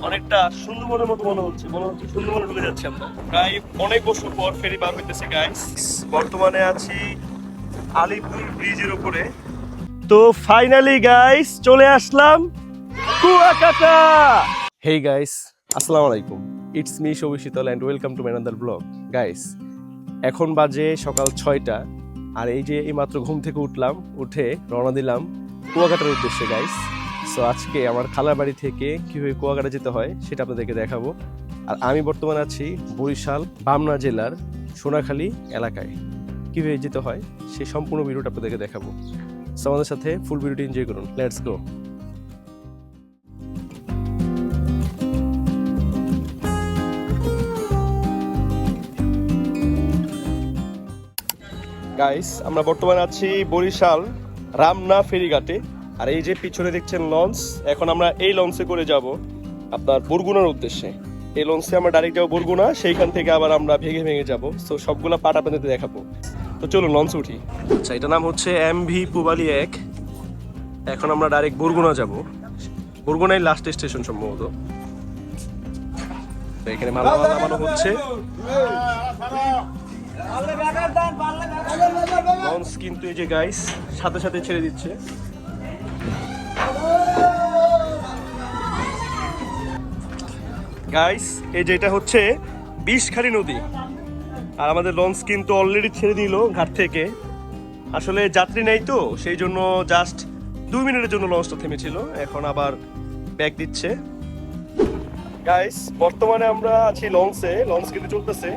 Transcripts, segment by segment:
অনেকটা সুন্দরবনের মতো মনে হচ্ছে সুন্দরবনে ঢুকে যাচ্ছি আমরা প্রায় অনেক বছর পর ফেরি পার হইতেছে গাইস। বর্তমানে আছি আলিপুর ব্রিজের উপরে। তো ফাইনালি গাইস চলে আসলাম কুয়াকাটা। হেই গাইস, আসসালামু আলাইকুম। ইটস মি শোভি শীতল and welcome to my another blog. Guys এখন বাজে সকাল 6টা, আর এই যে এইমাত্র ঘুম থেকে উঠে রওনা দিলাম কুয়াকাটার উদ্দেশ্যে গাইস। সো আজকে আমার খালার বাড়ি থেকে কীভাবে কুয়াকাটা যেতে হয় সেটা আপনাদেরকে দেখাবো। আর আমি বর্তমানে আছি বরিশাল বামনা জেলার সোনাখালী এলাকায়। কীভাবে যেতে হয় সেই সম্পূর্ণ ভিডিওটা আপনাদেরকে দেখাবো। সো আমাদের সাথে ফুল ভিডিওটি এনজয় করুন। Let's go. গাইস আমরা বর্তমানে আছি বরিশাল রামনা ফেরিঘাটে। আর এই যে পিছনে দেখছেন লঞ্চ, এখন আমরা এই লঞ্চে করে যাব আপনার বরগুনার উদ্দেশ্যে। এই লঞ্চে আমরা ডাইরেক্ট যাবো বরগুনা, সেইখান থেকে আবার আমরা ভেঙে ভেঙে যাব। তো সবগুলা পাট আপনাদের দেখাবো। তো চলুন লঞ্চে উঠি। আচ্ছা, এটার নাম হচ্ছে MV পুবালি 1। এখন আমরা ডাইরেক্ট বরগুনা যাব। বরগুনাই লাস্ট স্টেশন সম্ভবত। তো এখানে মাল নামানো হচ্ছে। লঞ্চ কিন্তু এই যে গাইস সাথে সাথে ছেড়ে দিচ্ছে। গাইস এই যে এটা হচ্ছে বিষখালী নদী, আর আমাদের লঞ্চ কিন্তু অলরেডি ছেড়ে দিল ঘাট থেকে। আসলে যাত্রী নেই তো সেই জন্য জাস্ট 2 মিনিটের জন্য লঞ্চটা থেমেছিল, এখন আবার ব্যাক দিচ্ছে। গাইস বর্তমানে আমরা আছি লঞ্চে, লঞ্চ কিন্তু চলতেছে।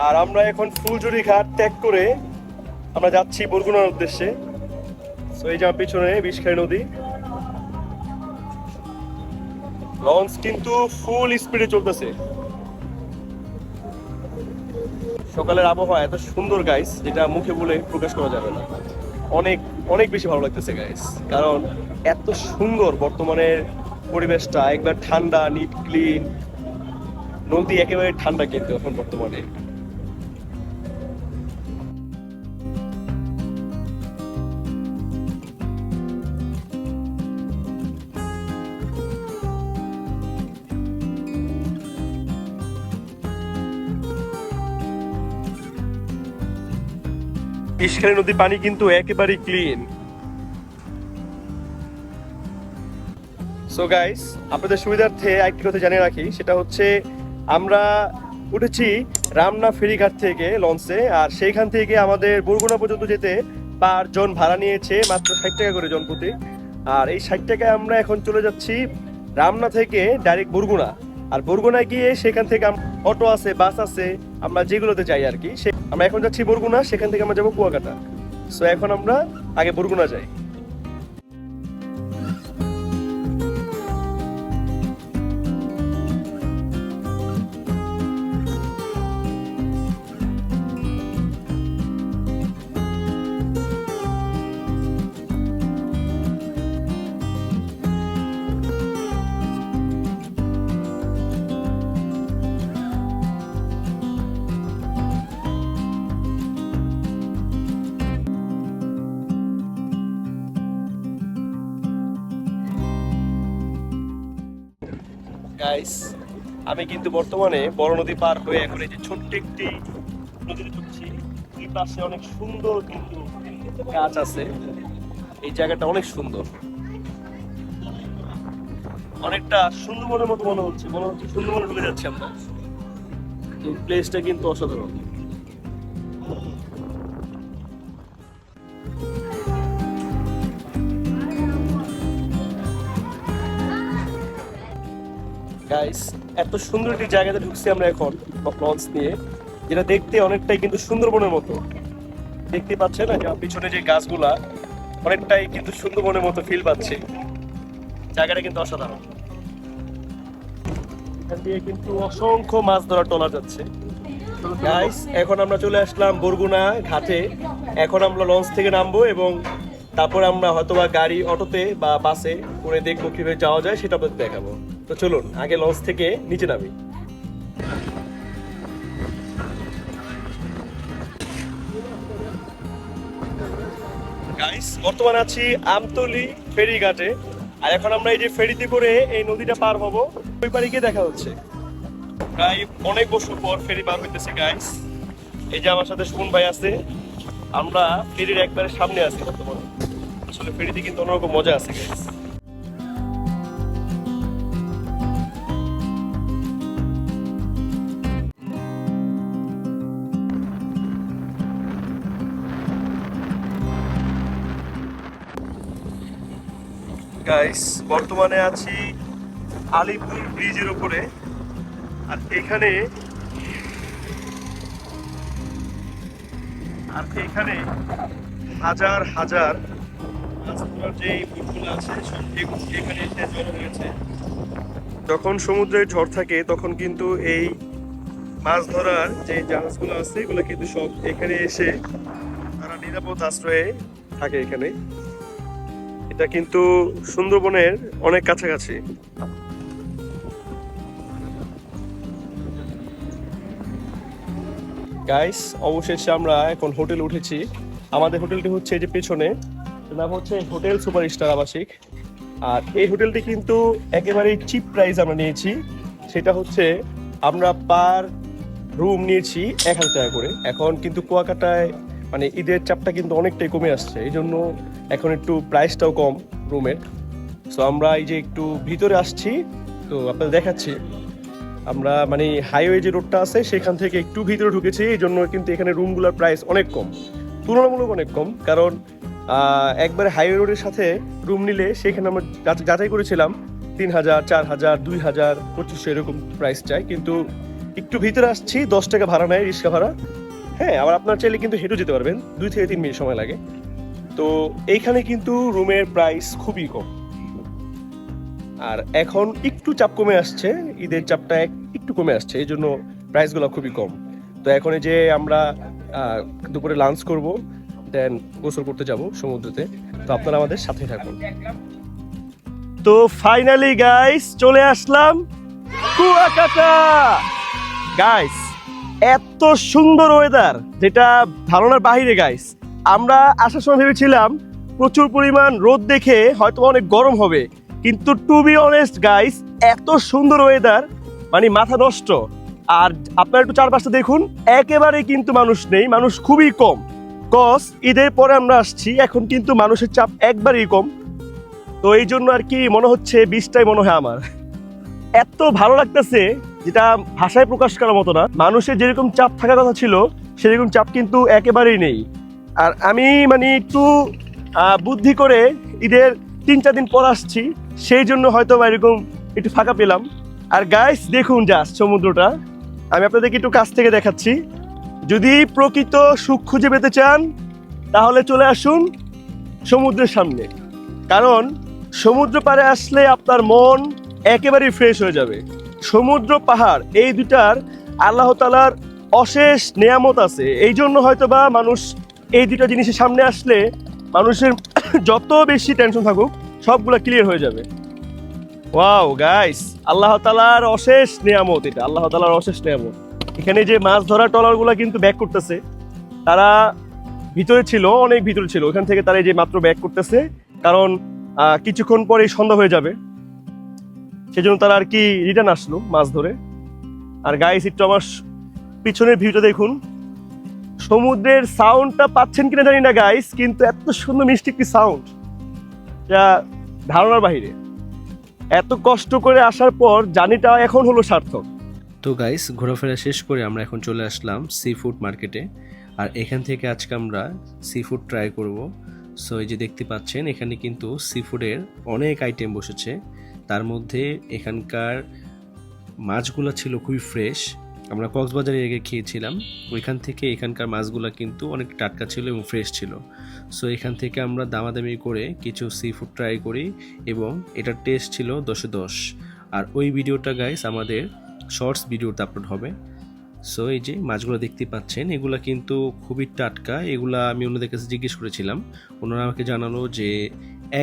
আর আমরা এখন ফুলঝুরি ঘাট ত্যাগ করে আমরা যাচ্ছি বরগুনার উদ্দেশ্যে। তো এই যে আমার পিছনে বিষখালী নদী, লঞ্চ কিন্তু ফুল স্পিডে চলতেছে। সকালের আবহাওয়া এত সুন্দর গাইস, যেটা মুখে বলে প্রকাশ করা যাবে না। অনেক অনেক বেশি ভালো লাগতেছে গাইস, কারণ এত সুন্দর বর্তমানের পরিবেশটা। একবার ঠান্ডা, নিট ক্লিন, নদী একেবারে ঠান্ডা কিন্তু এখন বর্তমানে। বিষখালী নদীর পানি কিন্তু একেবারেই ক্লিন। সো গাইস আপনাদের সুবিধার্থে একটি কথা জানিয়ে রাখি, সেটা হচ্ছে আমরা উঠেছি রামনা ফেরিঘাট থেকে লঞ্চে। আর সেইখান থেকে আমাদের বরগুনা পর্যন্ত যেতে পার জন ভাড়া নিয়েছে মাত্র 60 টাকা করে জন প্রতি। আর এই 60 টাকায় আমরা এখন চলে যাচ্ছি রামনা থেকে ডাইরেক্ট বরগুনা। আর বরগুনায় গিয়ে সেখান থেকে অটো আছে, বাস আছে, আমরা যেগুলোতে যাই আর কি। আমরা এখন যাচ্ছি বরগুনা, সেখান থেকে আমরা যাবো কুয়াকাটা। সো এখন আমরা আগে বরগুনা যাই। গাইস আমি কিন্তু বর্তমানে বড় নদী পার হয়ে এখন এই যে ছোট্ট একটি নদীতে ঢুকছি। এই পাশে অনেক সুন্দর কিন্তু গাছ আছে। এই জায়গাটা অনেক সুন্দর, অনেকটা সুন্দরবনের মতো মনে হচ্ছে সুন্দরবনে ঢুকে যাচ্ছি আমরা। এই প্লেসটা কিন্তু অসাধারণ। গাইস এত সুন্দর একটি জায়গাতে ঢুকছি আমরা এখন লঞ্চ নিয়ে, যেটা দেখতে অনেকটাই কিন্তু সুন্দরবনের মতো। দেখতে পাচ্ছেন না যে পিছনে যে গাছগুলা, অনেকটাই কিন্তু সুন্দরবনের মতো ফিল পাচ্ছি। জায়গাটা কিন্তু অসাধারণ। এখান দিয়ে কিন্তু অসংখ্য মাছ ধরার ট্রলার যাচ্ছে। গাইস এখন আমরা চলে আসলাম বরগুনা ঘাটে। এখন আমরা লঞ্চ থেকে নামবো এবং তারপর আমরা হয়তোবা গাড়ি, অটোতে বা বাসে করে দেখবো কিভাবে যাওয়া যায়, সেটা আপনাদের দেখাবো। তো চলুন আগে লঞ্চ থেকে নিচে নামি। গাইস বর্তমানে আছি আমতলী ফেরিঘাটে। আর এখন আমরা এই যে ফেরিতে করে এই নদীটা পার হব। ওই পারে গিয়ে দেখা হচ্ছে। প্রায় অনেক বছর পর ফেরি পার হইতেছে গাইস। এই যে আমার সাথে সুমন ভাই আছে, আমরা ফেরির একবারে সামনে আছি বর্তমানে। আসলে ফেরিতে কিন্তু অন্যরকম মজা আছে গাইস। গাইস বর্তমানে আছি আলিপুর ব্রিজের উপরে। আর এখানে হাজার হাজার মাছ ধরার যে বুটগুলো আছে সব এখানে এসে জড়ো হয়েছে। যখন সমুদ্রের ঝড় থাকে তখন কিন্তু এই মাছ ধরার যে জাহাজগুলো আছে এগুলো কিন্তু সব এখানে এসে তারা নিরাপদ আশ্রয়ে থাকে এখানে। এটা কিন্তু সুন্দরবনের অনেক কাছাকাছি। গাইস অবশেষে আমরা এখন হোটেলে উঠেছি। আমাদের হোটেলটি হচ্ছে এই যে পেছনে, নাম হচ্ছে হোটেল সুপারস্টার আবাসিক। আর এই হোটেলটি কিন্তু একেবারেই চিপ প্রাইস আমরা নিয়েছি। সেটা হচ্ছে আমরা পার রুম নিয়েছি 1000 টাকা করে। এখন কিন্তু কুয়াকাটায় মানে ঈদের চাপটা কিন্তু অনেকটাই কমে আসছে, এই জন্য এখন একটু প্রাইসটাও কম রুমের। সো আমরা এই যে একটু ভিতরে আসছি, তো আপনাদের দেখাচ্ছি। আমরা মানে হাইওয়ে যে রোডটা আছে সেখান থেকে একটু ভিতরে ঢুকেছি, এই জন্য কিন্তু এখানে রুমগুলোর প্রাইস অনেক কম, তুলনামূলক অনেক কম। কারণ একবারে হাইওয়ে রোডের সাথে রুম নিলে সেখানে আমরা যাচাই করেছিলাম 3000, 4000, 2000, 2500 এরকম প্রাইস চাই। কিন্তু একটু ভিতরে আসছি 10 টাকা ভাড়া নেয়, রিক্সা ভাড়া। হ্যাঁ, আবার আপনার চাইলে কিন্তু হেঁটে যেতে পারবেন, 2 থেকে 3 মিনিট সময় লাগে। তো এইখানে কিন্তু রুমের প্রাইস খুবই কম। আর এখন একটু চাপ কমে আসছে, ঈদের চাপটা একটু কমে আসছে, এই জন্য প্রাইসগুলো খুবই কম। তো এখন এই যে আমরা দুপুরে লাঞ্চ করব, দেন গোসল করতে যাব সমুদ্রেতে। তো আপনারা আমাদের সাথে থাকুন। তো ফাইনালি গাইস চলে আসলাম কুয়াকাটা। গাইস এত সুন্দর ওয়েদার, যেটা ধারণার বাইরে গাইস। আমরা আসার সময় ভেবেছিলাম প্রচুর পরিমাণ রোদ দেখে হয়তো অনেক গরম হবে, কিন্তু টু বি অনেস্ট গাইস এত সুন্দর ওয়েদার মানে মাথা নষ্ট। আর আপনারা একটু চারপাশটা দেখুন, একেবারেই কিন্তু মানুষ নেই, মানুষ খুবই কম। কজ ঈদের পরে আমরা আসছি, এখন কিন্তু মানুষের চাপ একবারেই কম। তো এই জন্য আর কি মনে হচ্ছে বীজটাই মনে হয় আমার এত ভালো লাগতেছে, যেটা ভাষায় প্রকাশ করার মতো না। মানুষের যেরকম চাপ থাকার কথা ছিল সেরকম চাপ কিন্তু একেবারেই নেই। আর আমি মানে একটু বুদ্ধি করে ঈদের 3-4 দিন পর আসছি, সেই জন্য হয়তো এরকম একটু ফাঁকা পেলাম। আর গাইস দেখুন জাস্ট সমুদ্রটা, আমি আপনাদেরকে একটু কাছ থেকে দেখাচ্ছি। যদি প্রকৃত সুখ খুঁজে পেতে চান তাহলে চলে আসুন সমুদ্রের সামনে, কারণ সমুদ্র পাড়ে আসলে আপনার মন একেবারেই ফ্রেশ হয়ে যাবে। সমুদ্র পাহাড় এই দুটার আল্লাহ তাআলার অশেষ নেয়ামত আছে, এই জন্য হয়তোবা মানুষ এই দুটা জিনিসের সামনে আসলে মানুষের যত বেশি টেনশন থাকুক সবগুলো ক্লিয়ার হয়ে যাবে। ওয়াও গাইস, আল্লাহ তাআলার অশেষ নেয়ামত এটা, আল্লাহ তাআলার অশেষ নেয়ামত। এখানে যে মাছ ধরা ট্রলারগুলো কিন্তু ব্যাক করতেছে, তারা ভিতরে ছিল, অনেক ভিতরে ছিল, ওখান থেকে তারা এই যে মাত্র ব্যাক করতেছে, কারণ কিছুক্ষণ পরে সন্ধ্যা হয়ে যাবে, সেজন্য তারা আর কি রিটার্ন আসলো মাছ ধরে। আর গাইস একটু আমার পিছনের ভিউটা দেখুন, সমুদ্রের সাউন্ডটা পাচ্ছেন কিনা জানি না গাইস, কিন্তু এত সুন্দর মিষ্টি একটি সাউন্ড, যা ধারণার বাইরে। এত কষ্ট করে আসার পর জার্নিটা এখন হলো সার্থক। তো গাইস ঘোরাফেরা শেষ করে আমরা এখন চলে আসলাম সি ফুড মার্কেটে। আর এখান থেকে আজকে আমরা সি ফুড ট্রাই করব। সো এই যে দেখতে পাচ্ছেন এখানে কিন্তু সি ফুডের অনেক আইটেম বসেছে, তার মধ্যে এখানকার মাছগুলো ছিল খুবই ফ্রেশ। আমরা কক্সবাজারে আগে খেয়েছিলাম, ওইখান থেকে এখানকার মাছগুলো কিন্তু অনেক টাটকা ছিল এবং ফ্রেশ ছিল। সো এখান থেকে আমরা দামাদামি করে কিছু সি ফুড ট্রাই করি এবং এটার টেস্ট ছিল 10-এ 10। আর ওই ভিডিওটা গাইস আমাদের শর্টস ভিডিওতে আপলোড হবে। সো এই যে মাছগুলো দেখতে পাচ্ছেন এগুলা কিন্তু খুবই টাটকা, এগুলা আমি ওনাদের কাছে জিজ্ঞেস করেছিলাম, ওনারা আমাকে জানালো যে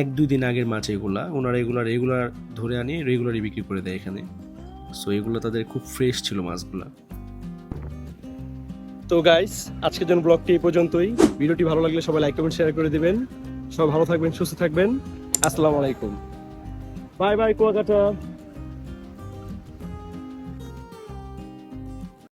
1-2 দিন আগের মাছ এগুলা, ওনারা এগুলা রেগুলার ধরে আনি রেগুলারই বিক্রি করে দেয় এখানে। সো এগুলো তাদের খুব ফ্রেশ ছিল মাছগুলা। তো গাইস আজকের জন্য ব্লগটি এই পর্যন্তই। ভিডিওটি ভালো লাগলে সবাই লাইক কমেন্ট শেয়ার করে দিবেন। সবাই ভালো থাকবেন, সুস্থ থাকবেন। আসসালামু আলাইকুম, বাই বাই কুয়াকাটা।